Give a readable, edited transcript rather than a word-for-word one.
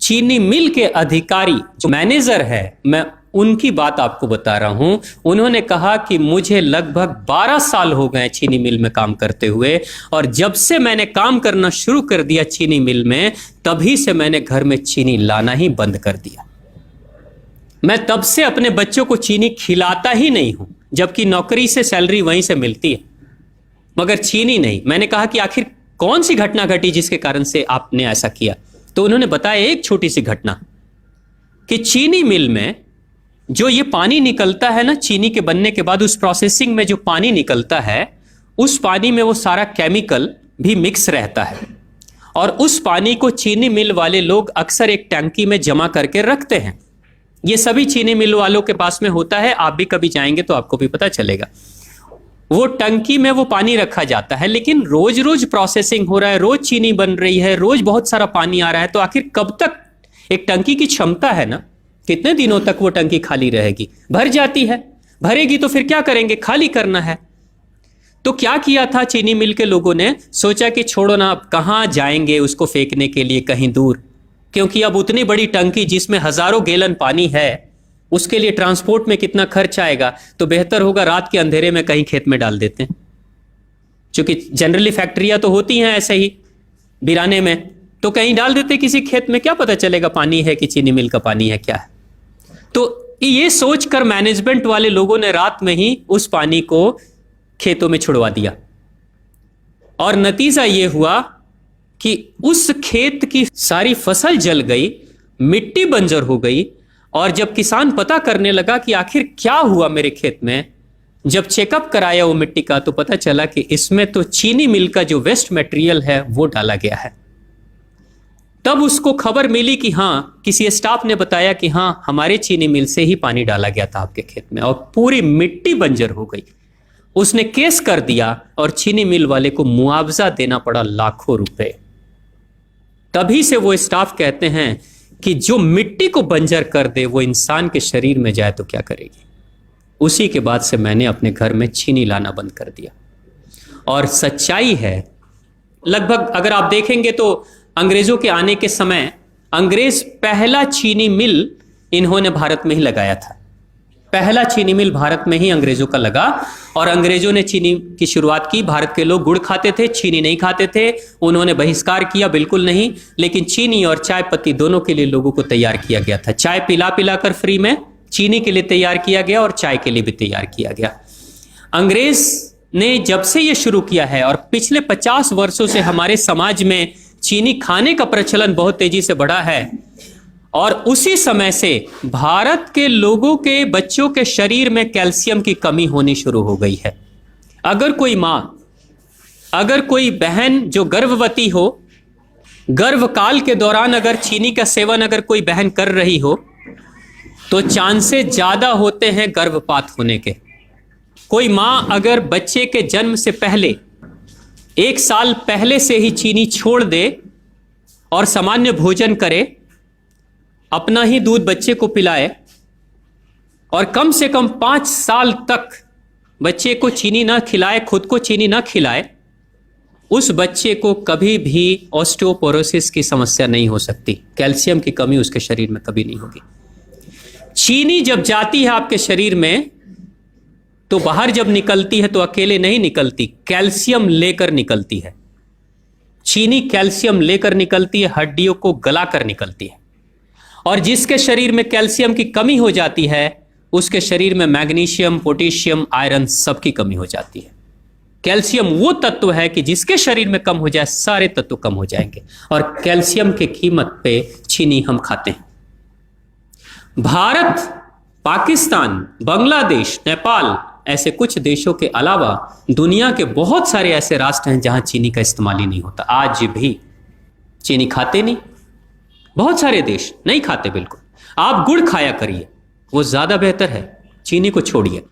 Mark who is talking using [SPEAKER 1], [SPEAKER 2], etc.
[SPEAKER 1] चीनी मिल के अधिकारी जो मैनेजर है, मैं उनकी बात आपको बता रहा हूं। उन्होंने कहा कि मुझे लगभग 12 साल हो गए चीनी मिल में काम करते हुए, और जब से मैंने काम करना शुरू कर दिया चीनी मिल में, तभी से मैंने घर में चीनी लाना ही बंद कर दिया। मैं तब से अपने बच्चों को चीनी खिलाता ही नहीं हूं, जबकि नौकरी से सैलरी वहीं से मिलती है, मगर चीनी नहीं। मैंने कहा कि आखिर कौन सी घटना घटी जिसके कारण से आपने ऐसा किया? तो उन्होंने बताया एक छोटी सी घटना कि चीनी मिल में जो ये पानी निकलता है ना, चीनी के बनने के बाद उस प्रोसेसिंग में जो पानी निकलता है, उस पानी में वो सारा केमिकल भी मिक्स रहता है, और उस पानी को चीनी मिल वाले लोग अक्सर एक टंकी में जमा करके रखते हैं। ये सभी चीनी मिल वालों के पास में होता है, आप भी कभी जाएंगे तो आपको भी पता चलेगा। वो टंकी में वो पानी रखा जाता है, लेकिन रोज रोज प्रोसेसिंग हो रहा है, रोज चीनी बन रही है, रोज बहुत सारा पानी आ रहा है, तो आखिर कब तक? एक टंकी की क्षमता है ना, कितने दिनों तक वो टंकी खाली रहेगी? भर जाती है, भरेगी तो फिर क्या करेंगे? खाली करना है। तो क्या किया था चीनी मिल के लोगों ने? सोचा कि छोड़ो ना, अब कहां जाएंगे उसको फेंकने के लिए कहीं दूर, क्योंकि अब उतनी बड़ी टंकी जिसमें हजारों गैलन पानी है, उसके लिए ट्रांसपोर्ट में कितना खर्च आएगा, तो बेहतर होगा रात के अंधेरे में कहीं खेत में डाल देते हैं। क्योंकि जनरली फैक्ट्रियां तो होती हैं ऐसे ही बिराने में, तो कहीं डाल देते किसी खेत में, क्या पता चलेगा पानी है कि चीनी मिल का पानी है, क्या है। तो ये सोचकर मैनेजमेंट वाले लोगों ने रात में ही उस पानी को खेतों में छुड़वा दिया, और नतीजा ये हुआ कि उस खेत की सारी फसल जल गई, मिट्टी बंजर हो गई। और जब किसान पता करने लगा कि आखिर क्या हुआ मेरे खेत में, जब चेकअप कराया वो मिट्टी का, तो पता चला कि इसमें तो चीनी मिल का जो वेस्ट मटेरियल है वो डाला गया है। तब उसको खबर मिली कि हाँ, किसी स्टाफ ने बताया कि हाँ, हमारे चीनी मिल से ही पानी डाला गया था आपके खेत में, और पूरी मिट्टी बंजर हो गई। उसने केस कर दिया और चीनी मिल वाले को मुआवजा देना पड़ा लाखों रुपए। तभी से वो स्टाफ कहते हैं कि जो मिट्टी को बंजर कर दे वो इंसान के शरीर में जाए तो क्या करेगी। उसी के बाद से मैंने अपने घर में चीनी लाना बंद कर दिया। और सच्चाई है, लगभग अगर आप देखेंगे तो अंग्रेजों के आने के समय अंग्रेज पहला चीनी मिल इन्होंने भारत में ही लगाया था। पहला चीनी मिल भारत में ही अंग्रेजों का लगा, और अंग्रेजों ने चीनी की शुरुआत की। भारत के लोग गुड़ खाते थे, चीनी नहीं खाते थे, उन्होंने बहिष्कार किया, बिल्कुल नहीं। लेकिन चीनी और चाय पत्ती दोनों के लिए लोगों को तैयार किया गया था। चाय पिला पिलाकर फ्री में, चीनी के लिए तैयार किया गया और चाय के लिए भी तैयार किया गया। अंग्रेज ने जब से यह शुरू किया है, और पिछले 50 वर्षों से हमारे समाज में चीनी खाने का प्रचलन बहुत तेजी से बढ़ा है, और उसी समय से भारत के लोगों के बच्चों के शरीर में कैल्शियम की कमी होनी शुरू हो गई है। अगर कोई मां, अगर कोई बहन जो गर्भवती हो, गर्भकाल के दौरान अगर चीनी का सेवन अगर कोई बहन कर रही हो, तो चांसेस ज्यादा होते हैं गर्भपात होने के। कोई मां अगर बच्चे के जन्म से पहले 1 साल पहले से ही चीनी छोड़ दे और सामान्य भोजन करे, अपना ही दूध बच्चे को पिलाए, और कम से कम 5 साल तक बच्चे को चीनी ना खिलाए, खुद को चीनी ना खिलाए, उस बच्चे को कभी भी ऑस्टियोपोरोसिस की समस्या नहीं हो सकती। कैल्शियम की कमी उसके शरीर में कभी नहीं होगी। चीनी जब जाती है आपके शरीर में, तो बाहर जब निकलती है तो अकेले नहीं निकलती, कैल्शियम लेकर निकलती है। चीनी कैल्शियम लेकर निकलती है, हड्डियों को गलाकर निकलती है। और जिसके शरीर में कैल्शियम की कमी हो जाती है, उसके शरीर में मैग्नीशियम, पोटेशियम, आयरन सबकी कमी हो जाती है। कैल्शियम वो तत्व है कि जिसके शरीर में कम हो जाए, सारे तत्व कम हो जाएंगे, और कैल्शियम की कीमत पे चीनी हम खाते हैं। भारत, पाकिस्तान, बांग्लादेश, नेपाल, ऐसे कुछ देशों के अलावा दुनिया के बहुत सारे ऐसे राष्ट्र हैं जहां चीनी का इस्तेमाल ही नहीं होता। आज भी चीनी खाते नहीं, बहुत सारे देश नहीं खाते बिल्कुल। आप गुड़ खाया करिए, वो ज्यादा बेहतर है, चीनी को छोड़िए।